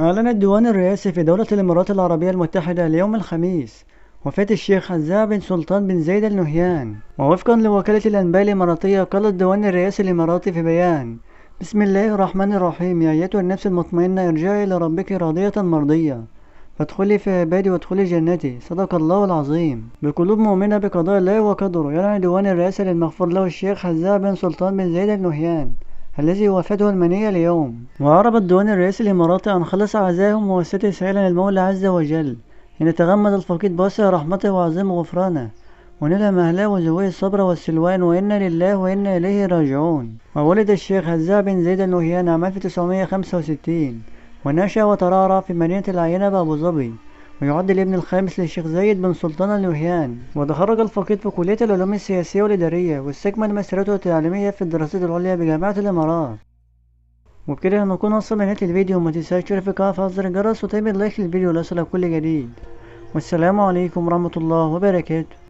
أعلن الديوان الرئاسي في دولة الإمارات العربية المتحدة اليوم الخميس وفاة الشيخ حزاع بن سلطان بن زايد آل نهيان. ووفقا لوكالة الأنباء الإماراتية، قال الديوان الرئاسي الإماراتي في بيان: بسم الله الرحمن الرحيم. يا أيتها النفس المطمئنة، ارجعي إلى ربك راضية مرضية، فادخلي في عبادي وادخلي جنتي. صدق الله العظيم. بقلوب مؤمنة بقضاء الله وقدره، يعلن الديوان الرئاسي للمغفور له الشيخ حزاع بن سلطان بن زايد آل نهيان الذي وفاته المنية اليوم. وأعرب الديوان الرئاسي الإماراتي عن خلص عزائهم ووسته سائلا المولى عز وجل أن يتغمد الفقيد بواسع رحمته وعظيم غفرانه، ونلهم أهله وزويه الصبر والسلوان، وإنا لله وإنا إليه راجعون. وولد الشيخ حزاع بن زايد آل نهيان عام 1965، ونشأ وترعرع في مدينة العينة بأبو ظبي، ويعد الابن الخامس للشيخ زايد بن سلطان آل نهيان. وتخرج الفقيد في كلية العلوم السياسية والإدارية، واستكمل مسيرته التعليمية في الدراسات العليا بجامعة الإمارات. وبكده نكون وصلنا لنهاية الفيديو. متنساش تشترك في القناة وتفعل زر الجرس وتعمل لايك للفيديو ليصلك كل جديد. والسلام عليكم ورحمة الله وبركاته.